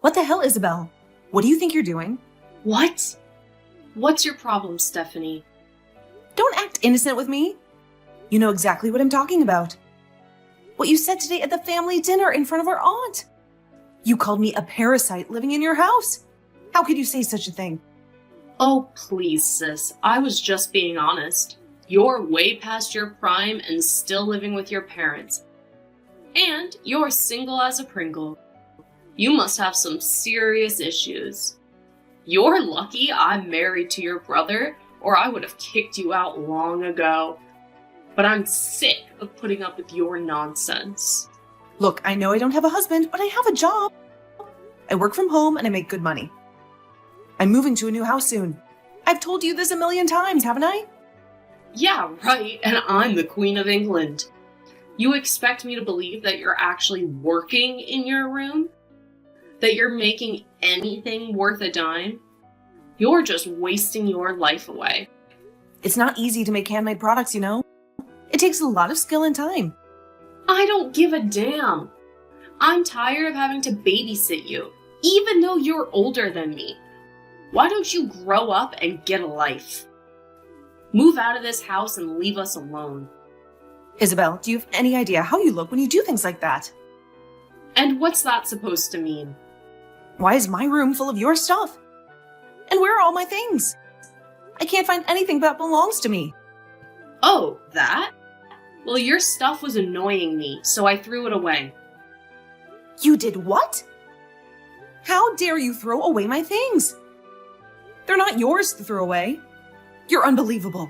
What the hell, Isabel? What do you think you're doing? What? What's your problem, Stephanie? Don't act innocent with me. You know exactly what I'm talking about. What you said today at the family dinner in front of our aunt. You called me a parasite living in your house. How could you say such a thing? Oh, please, sis. I was just being honest. You're way past your prime and still living with your parents. And you're single as a Pringle. You must have some serious issues. You're lucky I'm married to your brother, or I would have kicked you out long ago. But I'm sick of putting up with your nonsense. Look, I know I don't have a husband, but I have a job. I work from home and I make good money. I'm moving to a new house soon. I've told you this a million times, haven't I? Yeah, right, and I'm the Queen of England. You expect me to believe that you're actually working in your room? That you're making anything worth a dime? You're just wasting your life away. It's not easy to make handmade products, you know? It takes a lot of skill and time. I don't give a damn. I'm tired of having to babysit you, even though you're older than me. Why don't you grow up and get a life? Move out of this house and leave us alone. Isabel, do you have any idea how you look when you do things like that? And what's that supposed to mean? Why is my room full of your stuff? And where are all my things? I can't find anything that belongs to me. Oh, that? Well, your stuff was annoying me, so I threw it away. You did what? How dare you throw away my things? They're not yours to throw away. You're unbelievable.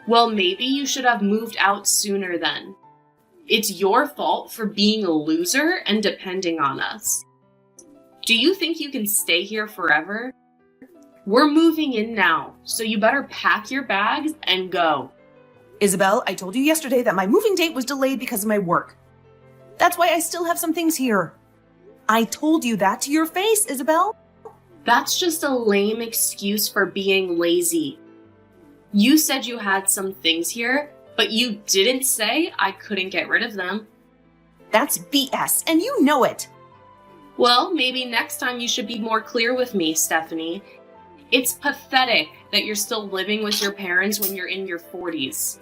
Well, maybe you should have moved out sooner then. It's your fault for being a loser and depending on us. Do you think you can stay here forever? We're moving in now, so you better pack your bags and go. Isabel, I told you yesterday that my moving date was delayed because of my work. That's why I still have some things here. I told you that to your face, Isabel. That's just a lame excuse for being lazy. You said you had some things here, but you didn't say I couldn't get rid of them. That's BS, and you know it. Well, maybe next time you should be more clear with me, Stephanie. It's pathetic that you're still living with your parents when you're in your 40s.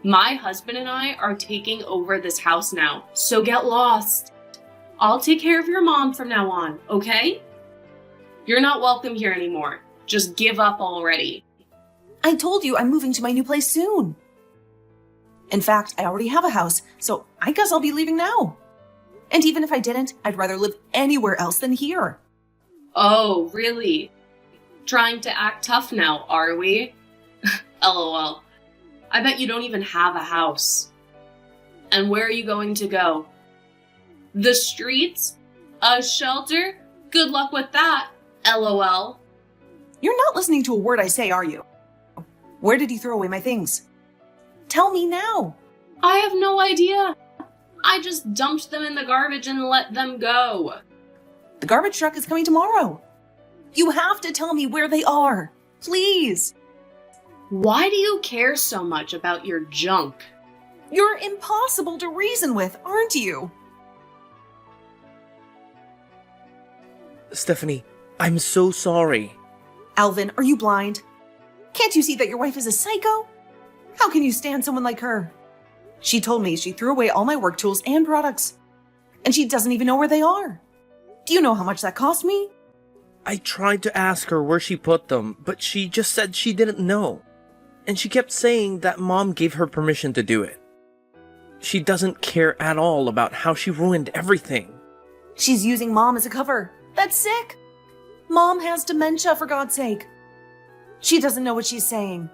My husband and I are taking over this house now, so get lost. I'll take care of your mom from now on, okay? You're not welcome here anymore. Just give up already. I told you I'm moving to my new place soon. In fact, I already have a house, so I guess I'll be leaving now. And even if I didn't, I'd rather live anywhere else than here. Oh, really? Trying to act tough now, are we? LOL. I bet you don't even have a house. And where are you going to go? The streets? A shelter? Good luck with that, LOL. You're not listening to a word I say, are you? Where did you throw away my things? Tell me now. I have no idea. I just dumped them in the garbage and let them go. The garbage truck is coming tomorrow. You have to tell me where they are. Please. Why do you care so much about your junk? You're impossible to reason with, aren't you? Stephanie, I'm so sorry. Alvin, are you blind? Can't you see that your wife is a psycho? How can you stand someone like her? She told me she threw away all my work tools and products. And she doesn't even know where they are. Do you know how much that cost me? I tried to ask her where she put them, but she just said she didn't know. And she kept saying that Mom gave her permission to do it. She doesn't care at all about how she ruined everything. She's using Mom as a cover. That's sick. Mom has dementia, for God's sake. She doesn't know what she's saying.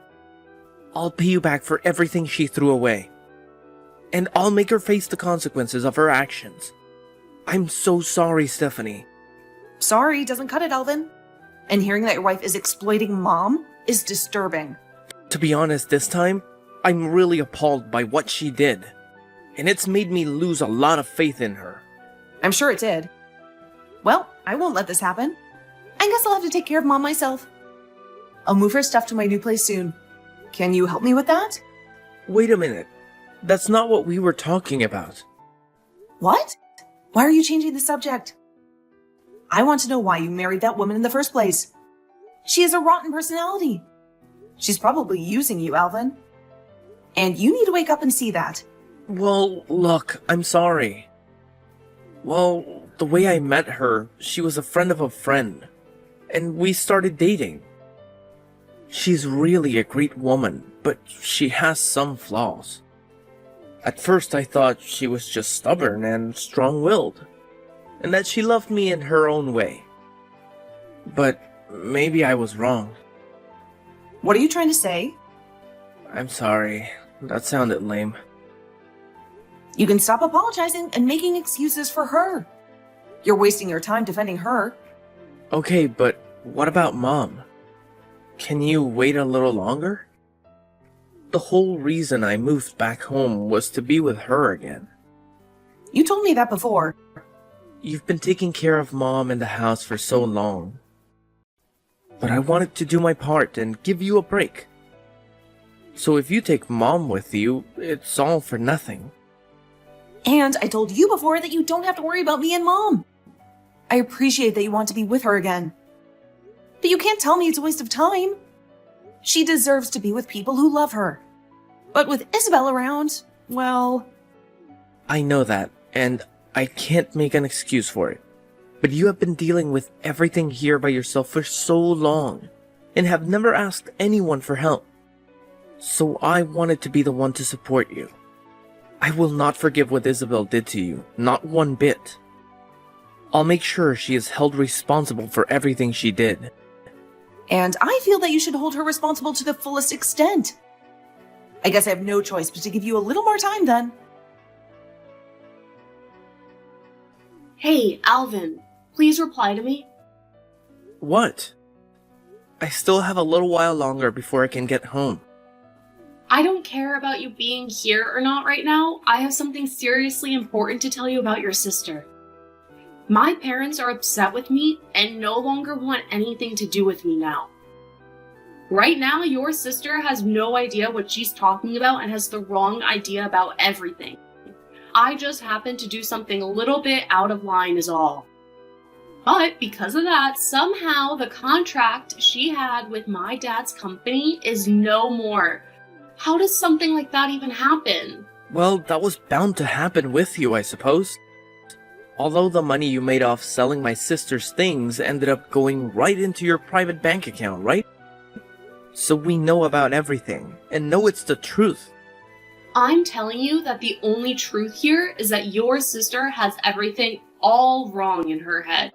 I'll pay you back for everything she threw away. And I'll make her face the consequences of her actions. I'm so sorry, Stephanie. Sorry doesn't cut it, Alvin. And hearing that your wife is exploiting Mom is disturbing. To be honest, this time, I'm really appalled by what she did. And it's made me lose a lot of faith in her. I'm sure it did. Well, I won't let this happen. I guess I'll have to take care of Mom myself. I'll move her stuff to my new place soon. Can you help me with that? Wait a minute. That's not what we were talking about. What? Why are you changing the subject? I want to know why you married that woman in the first place. She has a rotten personality. She's probably using you, Alvin. And you need to wake up and see that. Well, look, I'm sorry. Well, the way I met her, she was a friend of a friend, and we started dating. She's really a great woman, but she has some flaws. At first I thought she was just stubborn and strong-willed, and that she loved me in her own way. But maybe I was wrong. What are you trying to say? I'm sorry, that sounded lame. You can stop apologizing and making excuses for her. You're wasting your time defending her. Okay, but what about Mom? Can you wait a little longer? The whole reason I moved back home was to be with her again. You told me that before. You've been taking care of Mom and the house for so long. But I wanted to do my part and give you a break. So if you take Mom with you, it's all for nothing. And I told you before that you don't have to worry about me and Mom. I appreciate that you want to be with her again. But you can't tell me it's a waste of time. She deserves to be with people who love her. But with Isabel around, well... I know that, and I can't make an excuse for it. But you have been dealing with everything here by yourself for so long, and have never asked anyone for help. So I wanted to be the one to support you. I will not forgive what Isabel did to you, not one bit. I'll make sure she is held responsible for everything she did. And I feel that you should hold her responsible to the fullest extent. I guess I have no choice but to give you a little more time then. Hey, Alvin, please reply to me. What? I still have a little while longer before I can get home. I don't care about you being here or not right now. I have something seriously important to tell you about your sister. My parents are upset with me and no longer want anything to do with me now. Right now, your sister has no idea what she's talking about and has the wrong idea about everything. I just happened to do something a little bit out of line is all. But because of that, somehow the contract she had with my dad's company is no more. How does something like that even happen? Well, that was bound to happen with you, I suppose. Although the money you made off selling my sister's things ended up going right into your private bank account, right? So we know about everything, and know it's the truth. I'm telling you that the only truth here is that your sister has everything all wrong in her head.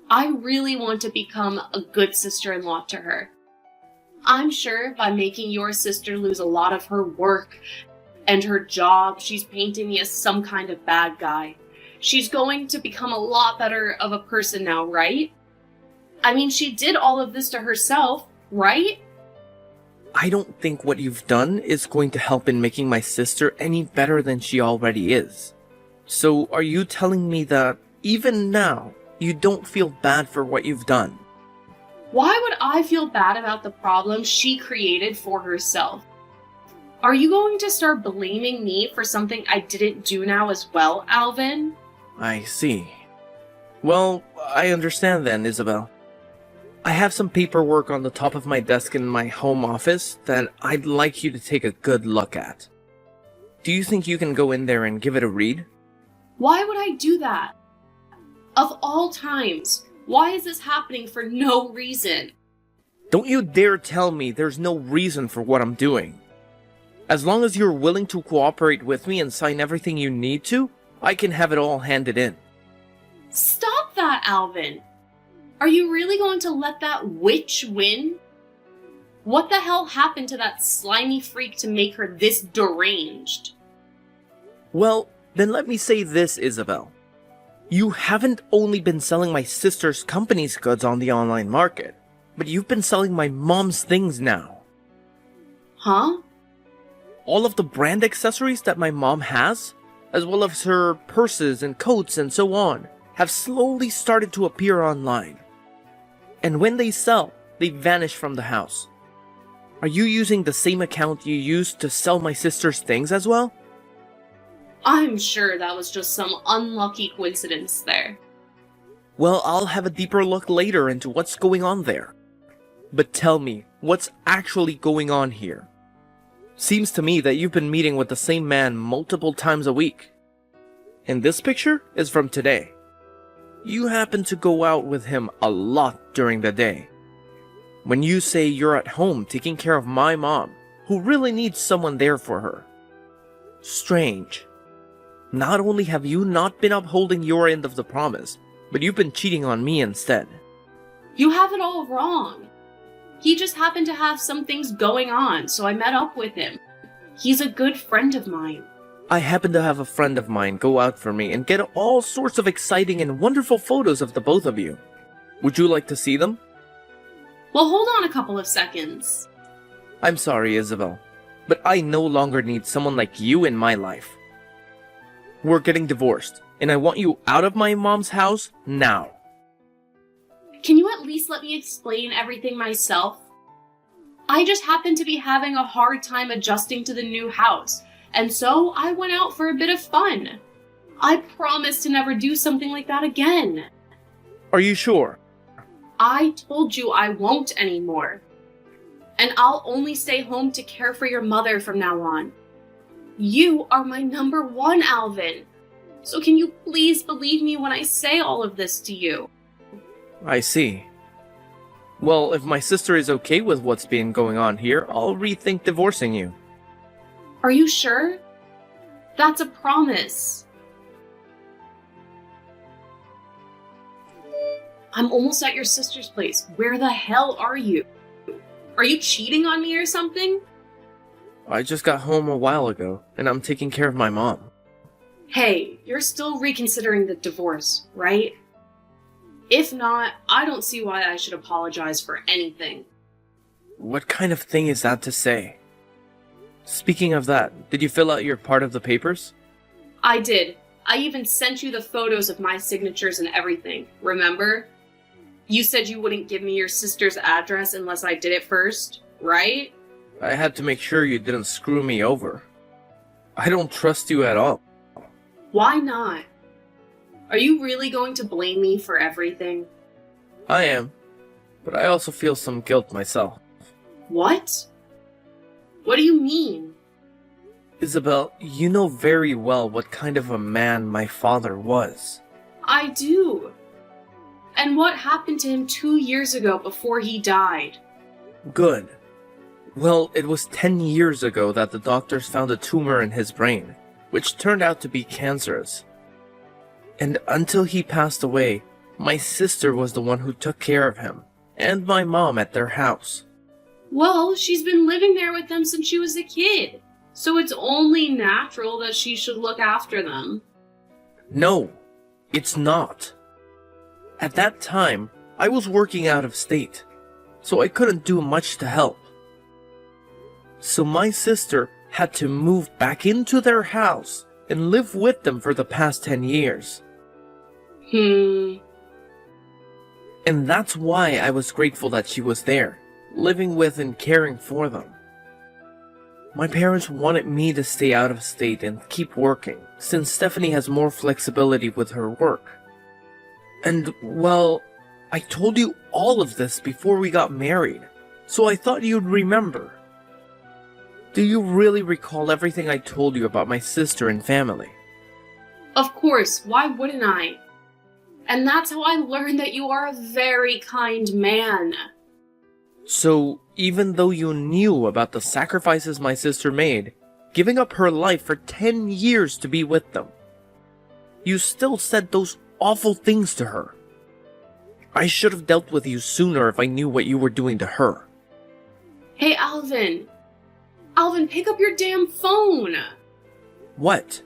I really want to become a good sister-in-law to her. I'm sure by making your sister lose a lot of her work and her job, she's painting me as some kind of bad guy. She's going to become a lot better of a person now, right? I mean, she did all of this to herself, right? I don't think what you've done is going to help in making my sister any better than she already is. So are you telling me that, even now, you don't feel bad for what you've done? Why would I feel bad about the problem she created for herself? Are you going to start blaming me for something I didn't do now as well, Alvin? I see. Well, I understand then, Isabel. I have some paperwork on the top of my desk in my home office that I'd like you to take a good look at. Do you think you can go in there and give it a read? Why would I do that? Of all times, why is this happening for no reason? Don't you dare tell me there's no reason for what I'm doing. As long as you're willing to cooperate with me and sign everything you need to, I can have it all handed in. Stop that, Alvin! Are you really going to let that witch win? What the hell happened to that slimy freak to make her this deranged? Well, then let me say this, Isabel. You haven't only been selling my sister's company's goods on the online market, but you've been selling my mom's things now. Huh? All of the brand accessories that my mom has, as well as her purses and coats and so on, have slowly started to appear online. And when they sell, they vanish from the house. Are you using the same account you used to sell my sister's things as well? I'm sure that was just some unlucky coincidence there. Well, I'll have a deeper look later into what's going on there. But tell me, what's actually going on here? Seems to me that you've been meeting with the same man multiple times a week. And this picture is from today. You happen to go out with him a lot during the day. When you say you're at home taking care of my mom, who really needs someone there for her. Strange. Not only have you not been upholding your end of the promise, but you've been cheating on me instead. You have it all wrong. He just happened to have some things going on, so I met up with him. He's a good friend of mine. I happen to have a friend of mine go out for me and get all sorts of exciting and wonderful photos of the both of you. Would you like to see them? Well, hold on a couple of seconds. I'm sorry, Isabel, but I no longer need someone like you in my life. We're getting divorced, and I want you out of my mom's house now. Can you at least let me explain everything myself? I just happened to be having a hard time adjusting to the new house, and so I went out for a bit of fun. I promise to never do something like that again. Are you sure? I told you I won't anymore. And I'll only stay home to care for your mother from now on. You are my number one, Alvin. So can you please believe me when I say all of this to you? I see. Well, if my sister is okay with what's been going on here, I'll rethink divorcing you. Are you sure? That's a promise. I'm almost at your sister's place. Where the hell are you? Are you cheating on me or something? I just got home a while ago, and I'm taking care of my mom. Hey, you're still reconsidering the divorce, right? If not, I don't see why I should apologize for anything. What kind of thing is that to say? Speaking of that, did you fill out your part of the papers? I did. I even sent you the photos of my signatures and everything, remember? You said you wouldn't give me your sister's address unless I did it first, right? I had to make sure you didn't screw me over. I don't trust you at all. Why not? Are you really going to blame me for everything? I am, but I also feel some guilt myself. What? What do you mean? Isabel, you know very well what kind of a man my father was. I do. And what happened to him 2 years ago before he died? Good. Well, it was 10 years ago that the doctors found a tumor in his brain, which turned out to be cancerous. And until he passed away, my sister was the one who took care of him, and my mom at their house. Well, she's been living there with them since she was a kid, so it's only natural that she should look after them. No, it's not. At that time, I was working out of state, so I couldn't do much to help. So my sister had to move back into their house and live with them for the past 10 years. And that's why I was grateful that she was there, living with and caring for them. My parents wanted me to stay out of state and keep working, since Stephanie has more flexibility with her work. And, well, I told you all of this before we got married, so I thought you'd remember. Do you really recall everything I told you about my sister and family? Of course, why wouldn't I? And that's how I learned that you are a very kind man. So, even though you knew about the sacrifices my sister made, giving up her life for 10 years to be with them, you still said those awful things to her. I should have dealt with you sooner if I knew what you were doing to her. Hey, Alvin. Alvin, pick up your damn phone. What?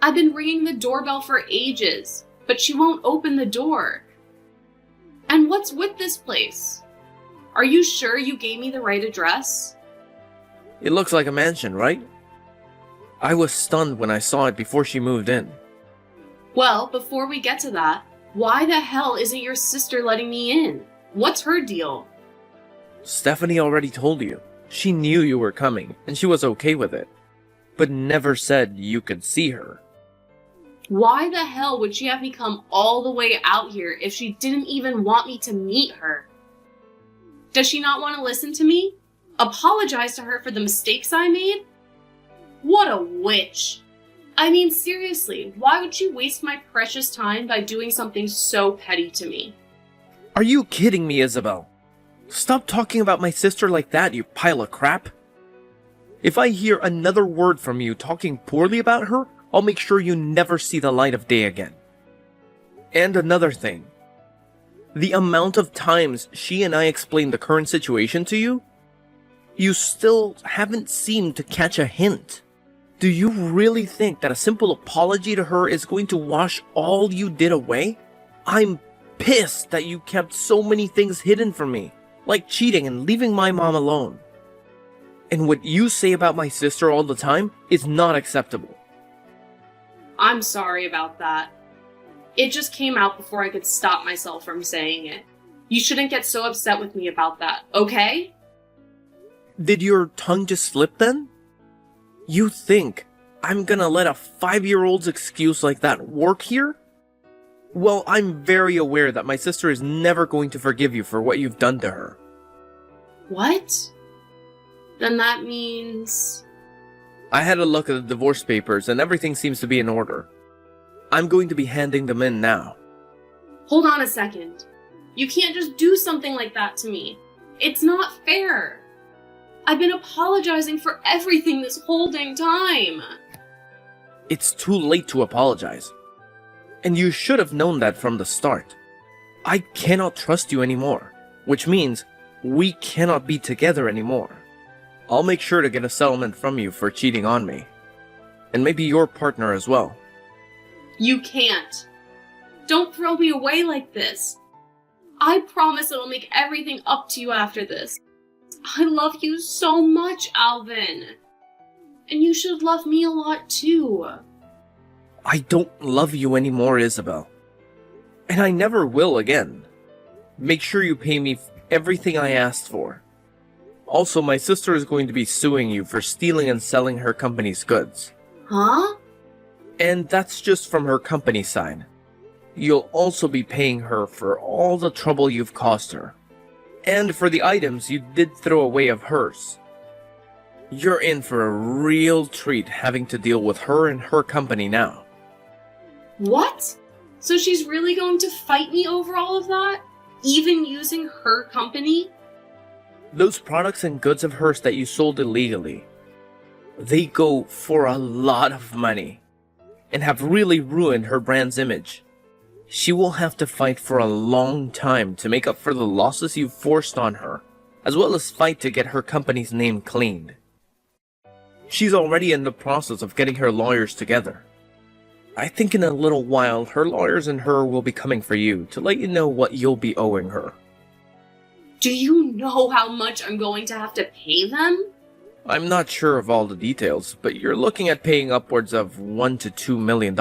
I've been ringing the doorbell for ages, but she won't open the door. And what's with this place? Are you sure you gave me the right address? It looks like a mansion, right? I was stunned when I saw it before she moved in. Well, before we get to that, why the hell isn't your sister letting me in? What's her deal? Stephanie already told you. She knew you were coming, and she was okay with it, but never said you could see her. Why the hell would she have me come all the way out here if she didn't even want me to meet her? Does she not want to listen to me? Apologize to her for the mistakes I made? What a witch. I mean, seriously, why would she waste my precious time by doing something so petty to me? Are you kidding me, Isabel? Stop talking about my sister like that, you pile of crap. If I hear another word from you talking poorly about her, I'll make sure you never see the light of day again. And another thing. The amount of times she and I explained the current situation to you, you still haven't seemed to catch a hint. Do you really think that a simple apology to her is going to wash all you did away? I'm pissed that you kept so many things hidden from me, like cheating and leaving my mom alone. And what you say about my sister all the time is not acceptable. I'm sorry about that. It just came out before I could stop myself from saying it. You shouldn't get so upset with me about that, okay? Did your tongue just slip then? You think I'm gonna let a 5-year-old's excuse like that work here? Well, I'm very aware that my sister is never going to forgive you for what you've done to her. What? Then that means... I had a look at the divorce papers and everything seems to be in order. I'm going to be handing them in now. Hold on a second. You can't just do something like that to me. It's not fair. I've been apologizing for everything this whole dang time. It's too late to apologize. And you should have known that from the start. I cannot trust you anymore, which means we cannot be together anymore. I'll make sure to get a settlement from you for cheating on me. And maybe your partner as well. You can't. Don't throw me away like this. I promise it'll make everything up to you after this. I love you so much, Alvin. And you should love me a lot too. I don't love you anymore, Isabel. And I never will again. Make sure you pay me everything I asked for. Also, my sister is going to be suing you for stealing and selling her company's goods. Huh? And that's just from her company side. You'll also be paying her for all the trouble you've caused her. And for the items you did throw away of hers. You're in for a real treat having to deal with her and her company now. What? So she's really going to fight me over all of that? Even using her company? Those products and goods of hers that you sold illegally, they go for a lot of money and have really ruined her brand's image. She will have to fight for a long time to make up for the losses you forced on her, as well as fight to get her company's name cleaned. She's already in the process of getting her lawyers together. I think in a little while, her lawyers and her will be coming for you to let you know what you'll be owing her. Do you know how much I'm going to have to pay them? I'm not sure of all the details, but you're looking at paying upwards of $1 to $2 million.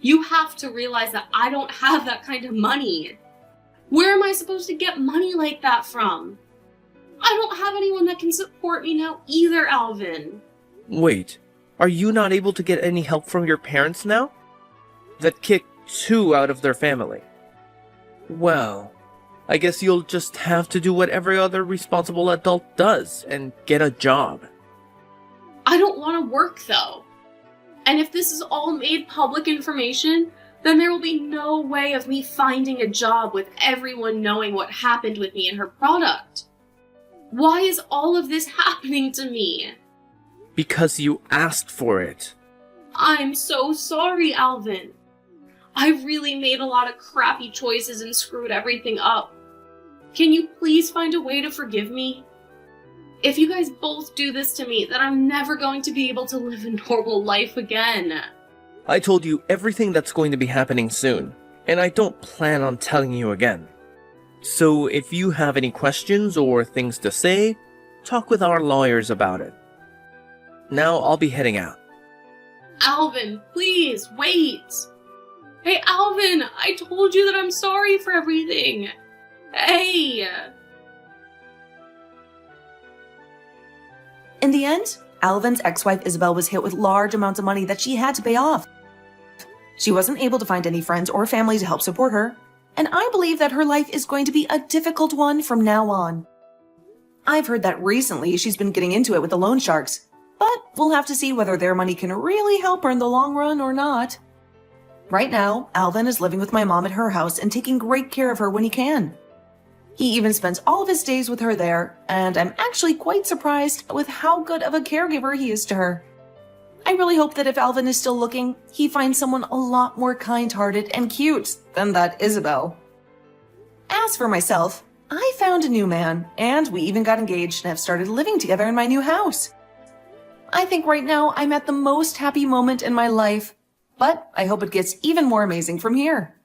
You have to realize that I don't have that kind of money. Where am I supposed to get money like that from? I don't have anyone that can support me now either, Alvin. Wait, are you not able to get any help from your parents now? That kicked 2 out of their family. Well, I guess you'll just have to do what every other responsible adult does and get a job. I don't want to work, though. And if this is all made public information, then there will be no way of me finding a job with everyone knowing what happened with me and her product. Why is all of this happening to me? Because you asked for it. I'm so sorry, Alvin. I really made a lot of crappy choices and screwed everything up. Can you please find a way to forgive me? If you guys both do this to me, then I'm never going to be able to live a normal life again. I told you everything that's going to be happening soon, and I don't plan on telling you again. So if you have any questions or things to say, talk with our lawyers about it. Now I'll be heading out. Alvin, please, wait! Hey, Alvin, I told you that I'm sorry for everything. Hey! In the end, Alvin's ex-wife Isabel was hit with large amounts of money that she had to pay off. She wasn't able to find any friends or family to help support her, and I believe that her life is going to be a difficult one from now on. I've heard that recently she's been getting into it with the loan sharks, but we'll have to see whether their money can really help her in the long run or not. Right now, Alvin is living with my mom at her house and taking great care of her when he can. He even spends all of his days with her there, and I'm actually quite surprised with how good of a caregiver he is to her. I really hope that if Alvin is still looking, he finds someone a lot more kind-hearted and cute than that Isabel. As for myself, I found a new man, and we even got engaged and have started living together in my new house. I think right now I'm at the most happy moment in my life, but I hope it gets even more amazing from here.